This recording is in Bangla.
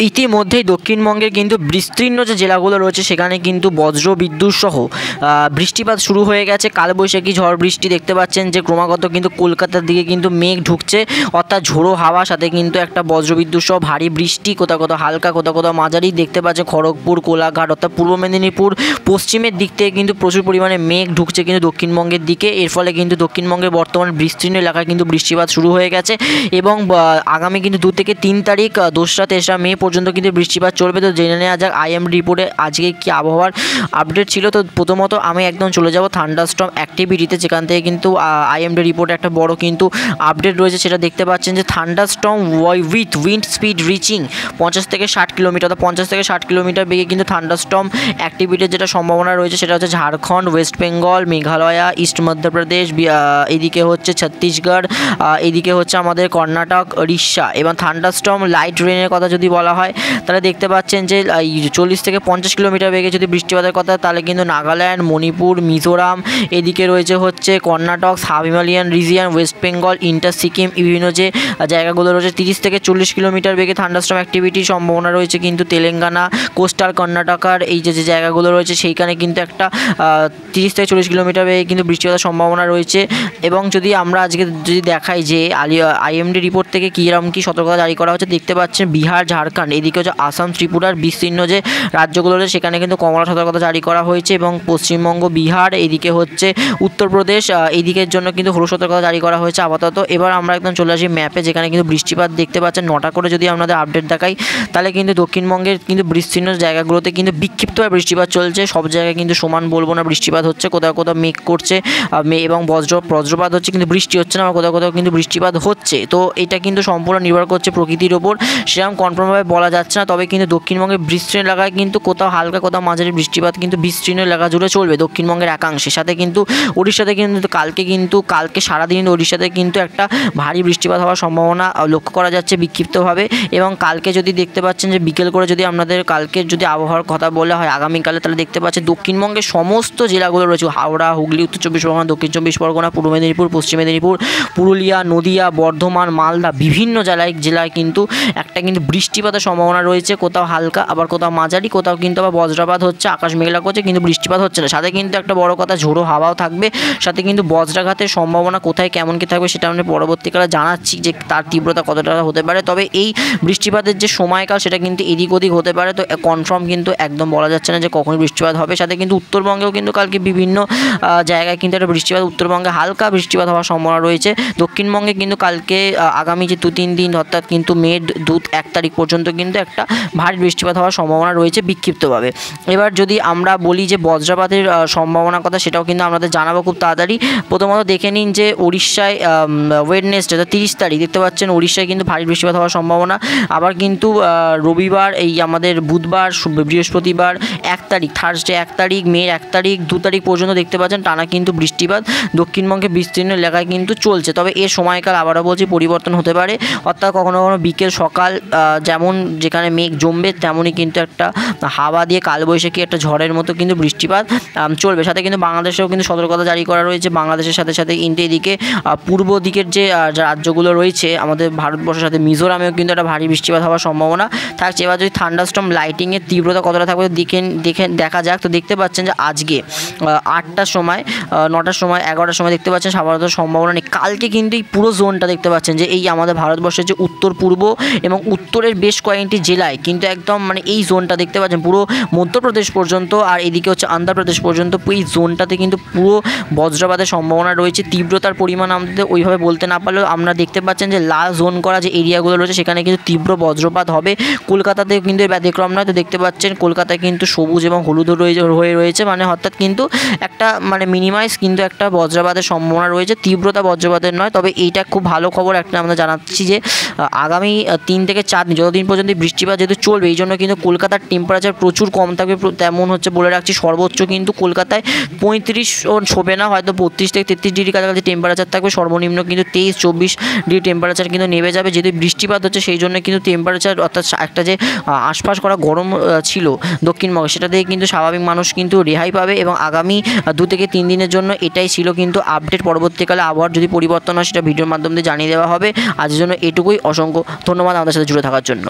ইতিমধ্যেই দক্ষিণবঙ্গের কিন্তু বিস্তীর্ণ যে জেলাগুলো রয়েছে সেখানে কিন্তু বজ্র বিদ্যুৎ সহ বৃষ্টিপাত শুরু হয়ে গেছে। কালবৈশাখী ঝড় বৃষ্টি দেখতে পাচ্ছেন যে ক্রমাগত কিন্তু কলকাতার দিকে কিন্তু মেঘ ঢুকছে, অর্থাৎ ঝোড়ো হাওয়া, সাথে কিন্তু একটা বজ্রবিদ্যুৎ সহ ভারী বৃষ্টি, কোথাও কোথাও হালকা, কোথাও কোথাও মাঝারি দেখতে পাচ্ছে। খড়গপুর, কোলাঘাট অর্থাৎ পূর্ব মেদিনীপুর পশ্চিমের দিক থেকে কিন্তু প্রচুর পরিমাণে মেঘ ঢুকছে কিন্তু দক্ষিণবঙ্গের দিকে। এর ফলে কিন্তু দক্ষিণবঙ্গের বর্তমান বিস্তীর্ণ এলাকায় কিন্তু বৃষ্টিপাত শুরু হয়ে গেছে এবং আগামী কিন্তু 2 থেকে 3 তারিখ 2রা 3রা মে পর্যন্ত কিন্তু বৃষ্টিপাত চলবে। তো জেনে নেওয়া যাক আইএমডি রিপোর্টে আজকে কি আবহাওয়ার আপডেট ছিল। তো প্রথমত আমি একদম চলে যাব থান্ডারস্টর্ম অ্যাক্টিভিটিতে, যেখান থেকে কিন্তু আইএমডি রিপোর্টে একটা বড় কিন্তু আপডেট রয়েছে। সেটা দেখতে পাচ্ছেন যে thunderstorm with wind speed reaching 50 থেকে 60 কিলোমিটার, অর্থাৎ 50 থেকে 60 কিলোমিটার বেগে কিন্তু থান্ডারস্টর্ম অ্যাক্টিভিটির যেটা সম্ভাবনা রয়েছে সেটা হচ্ছে ঝাড়খণ্ড, ওয়েস্ট বেঙ্গল, মেঘালয়া, ইস্ট মধ্যপ্রদেশ, এদিকে হচ্ছে ছত্তিশগড়, এদিকে হচ্ছে আমাদের কর্ণাটক, উড়িষ্যা। এবং থান্ডারস্টর্ম লাইট রেনের কথা যদি বলা হয় তাহলে দেখতে পাচ্ছেন যে 40 থেকে 50 কিলোমিটার বেগে যদি বৃষ্টিপাতের কথা, তাহলে কিন্তু নাগাল্যান্ড, মণিপুর, মিজোরাম, এদিকে রয়েছে হচ্ছে Karnataka, sub Himalayan region, West Bengal, inter Sikkim, বিভিন্ন যে জায়গাগুলো রয়েছে 30 থেকে 40 কিলোমিটার বেগে থান্ডারস্টর্ম অ্যাক্টিভিটির সম্ভাবনা রয়েছে কিন্তু তেলেঙ্গানা, কোস্টাল কর্ণাটকার এই যে জায়গাগুলো রয়েছে সেইখানে কিন্তু একটা 30 থেকে 40 কিলোমিটার বেগে কিন্তু বৃষ্টিপাতের সম্ভাবনা রয়েছে। এবং যদি আমরা আজকে যদি দেখাই যে আইএমডি রিপোর্ট থেকে কীরকম কী সতর্কতা জারি করা হচ্ছে, দেখতে পাচ্ছেন বিহার, ঝাড়খণ্ড, এদিকে হচ্ছে আসাম, ত্রিপুরার বিস্তীর্ণ যে রাজ্যগুলো রয়েছে সেখানে কিন্তু কমলা সতর্কতা জারি করা হয়েছে। এবং পশ্চিমবঙ্গ, বিহার, এদিকে হচ্ছে উত্তরপ্রদেশ, এইদিকের জন্য কিন্তু হলুদ সতর্কতা জারি করা হয়েছে আপাতত। এবার আমরা একদম চলে আসি ম্যাপে, যেখানে কিন্তু বৃষ্টিপাত দেখতে পাচ্ছেন 9টা করে যদি আপনাদের আপডেট দেখাই তাহলে কিন্তু দক্ষিণবঙ্গের কিন্তু বিস্তীর্ণ জায়গাগুলোতে কিন্তু বিক্ষিপ্তভাবে বৃষ্টিপাত চলছে। সব জায়গায় কিন্তু সমান বলবো না, বৃষ্টিপাত হচ্ছে, কোথাও কোথাও মেঘ করছে এবং বজ্রপাত হচ্ছে কিন্তু বৃষ্টি হচ্ছে না, কোথাও কোথাও কিন্তু বৃষ্টিপাত হচ্ছে। তো এটা কিন্তু সম্পূর্ণ নির্ভর করছে প্রকৃতির ওপর, সেরকম কনফার্মভাবে বলা যাচ্ছে না। তবে কিন্তু দক্ষিণবঙ্গের বিস্তীর্ণ এলাকায় কিন্তু কোথাও হালকা, কোথাও মাঝারি বৃষ্টিপাত কিন্তু বিস্তীর্ণ এলাকা জুড়ে চলবে দক্ষিণবঙ্গের একাংশের সাথে। কিন্তু উড়িষ্যাতে কিন্তু কালকে সারাদিন উড়িষ্যাতে কিন্তু একটা ভারী বৃষ্টিপাত হওয়ার সম্ভাবনা লক্ষ্য করা যাচ্ছে বিক্ষিপ্তভাবে। এবং কালকে যদি দেখতে পাচ্ছেন যে বিকেল করে যদি আপনাদের কালকের যদি আবহাওয়ার কথা বলা হয় আগামীকালে, তাহলে দেখতে পাচ্ছেন দক্ষিণবঙ্গের সমস্ত জেলাগুলো রয়েছে, হাওড়া, হুগলি, উত্তর 24 পরগনা, দক্ষিণ 24 পরগনা, পূর্ব মেদিনীপুর, পশ্চিম মেদিনীপুর, পুরুলিয়া, নদিয়া, বর্ধমান, মালদা, বিভিন্ন জেলায় কিন্তু একটা কিন্তু বৃষ্টিপাতের সম্ভাবনা রয়েছে। কোথাও হালকা, আবার কোথাও মাঝারি, কোথাও কিন্তু আবার বজ্রপাত হচ্ছে, আকাশ মেঘলা করছে কিন্তু বৃষ্টিপাত হচ্ছে না। সাথে কিন্তু একটা বড় কথা ঝোড়ো হাওয়াও থাকবে, সাথে কিন্তু বজ্রাঘাতের সম্ভাবনা কোথায় কেমন কী থাকবে সেটা আমি পরবর্তীকালে জানাচ্ছি যে তার তীব্রতা কতটা হতে পারে। তবে এই বৃষ্টিপাতের যে সময়কাল সেটা কিন্তু এদিক ওদিক হতে পারে, তো কনফার্ম কিন্তু একদম বলা যাচ্ছে না যে কখন বৃষ্টিপাত হবে। সাথে কিন্তু উত্তরবঙ্গেও কিন্তু কালকে বিভিন্ন জায়গায় কিন্তু একটা বৃষ্টিপাত, উত্তরবঙ্গে হালকা বৃষ্টিপাত হওয়ার সম্ভাবনা রয়েছে। দক্ষিণবঙ্গে কিন্তু কালকে আগামী যে 2-3 দিন অর্থাৎ কিন্তু মে 1 তারিখ পর্যন্ত কিন্তু একটা ভারী বৃষ্টিপাত হওয়ার সম্ভাবনা রয়েছে বিক্ষিপ্তভাবে। এবার যদি আমরা বলি যে বজ্রপাতের সম্ভাবনার কথা, সেটাও কিন্তু আমাদের জানাবো খুব তাড়াতাড়ি। প্রথমত দেখে নিন যে উড়িষ্যায় ওয়েডনেসডে 30 তারিখ দেখতে পাচ্ছেন উড়িষ্যায় কিন্তু ভারী বৃষ্টিপাত হওয়ার সম্ভাবনা। আবার কিন্তু রবিবার, এই আমাদের বুধবার, বৃহস্পতিবার 1 তারিখ, থার্সডে 1 তারিখ, মে 1 তারিখ, 2 তারিখ পর্যন্ত দেখতে পাচ্ছেন টানা কিন্তু বৃষ্টিপাত দক্ষিণবঙ্গে বিস্তীর্ণ এলাকায় কিন্তু চলছে। তবে এর সময়কাল আবারও বলছি পরিবর্তন হতে পারে, অর্থাৎ কখনো কখনো বিকেল সকাল যেমন যেখানে মেঘ জমবে তেমনই কিন্তু একটা হাওয়া দিয়ে কালবৈশাখী একটা ঝড়ের মতো কিন্তু বৃষ্টিপাত চলবে। সাথে কিন্তু বাংলাদেশেও কিন্তু সতর্কতা জারি করা রয়েছে। বাংলাদেশের সাথে সাথে কিন্তু এদিকে পূর্ব দিকের যে রাজ্যগুলো রয়েছে আমাদের ভারতবর্ষের সাথে মিজোরামেও কিন্তু একটা ভারী বৃষ্টিপাত হওয়ার সম্ভাবনা থাকছে। এবার যদি থান্ডারস্টর্ম লাইটিংয়ের তীব্রতা কতটা থাকবে দেখা যাক। তো দেখতে পাচ্ছেন যে আজকে 8টার সময়, 9টার সময়, 11টার সময় দেখতে পাচ্ছেন সাধারণত সম্ভাবনা নেই। কালকে কিন্তু এই পুরো জোনটা দেখতে পাচ্ছেন যে এই আমাদের ভারতবর্ষের যে উত্তর পূর্ব এবং উত্তরের বেশ কয়েকটি জেলায় কিন্তু একদম এই জোনটা দেখতে পাচ্ছেন পুরো মধ্যপ্রদেশ পর্যন্ত, আর এদিকে হচ্ছে অন্ধ্রপ্রদেশ পর্যন্ত এই জোনটাতে কিন্তু পুরো বজ্রপাতের সম্ভাবনা রয়েছে। তীব্রতার পরিমাণ আমাদের ওইভাবে বলতে না পারলেও আমরা দেখতে পাচ্ছেন যে লাল জোন করা যে এরিয়াগুলো রয়েছে সেখানে কিন্তু তীব্র বজ্রপাত হবে। কলকাতাতে কিন্তু ব্যতিক্রম নয়। তো দেখতে পাচ্ছেন কলকাতায় কিন্তু সবুজ এবং হলুদ হয়ে রয়েছে, অর্থাৎ কিন্তু একটা মিনিমাইজ কিন্তু একটা বজ্রপাতের সম্ভাবনা রয়েছে, তীব্রতা বজ্রপাতের নয়। তবে এইটা খুব ভালো খবর একটা আমরা জানাচ্ছি যে আগামী 3 থেকে 4 দিন যতদিন পর্যন্ত বৃষ্টিপাত যেহেতু চলবে, এই জন্য কিন্তু কলকাতার টেম্পারেচার প্রচুর কম থাকবে। তেমন হচ্ছে বলে রাখছি, সর্বোচ্চ কিন্তু কলকাতায় 35 ছোবে না, হয়তো 32 থেকে 33 ডিগ্রি কাছাকাছি টেম্পারেচার থাকবে। সর্বনিম্ন কিন্তু 23-24 ডিগ্রি টেম্পারেচার কিন্তু নেমে যাবে। যেহেতু বৃষ্টিপাত হচ্ছে সেই জন্য কিন্তু টেম্পারেচার অর্থাৎ একটা যে আশপাশ করা গরম ছিল দক্ষিণবঙ্গে সেটা থেকে কিন্তু স্বাভাবিক মানুষ কিন্তু রেহাই পাবে। এবং আগামী 2 থেকে 3 দিনের জন্য এটাই ছিল কিন্তু আপডেট। পরবর্তীকালে আবহাওয়ার যদি পরিবর্তন হয় সেটা ভিডিওর মাধ্যমে জানিয়ে দেওয়া হবে। আজকের জন্য এটুকুই। অসংখ্য ধন্যবাদ আমাদের সাথে জুড়ে থাকার জন্য।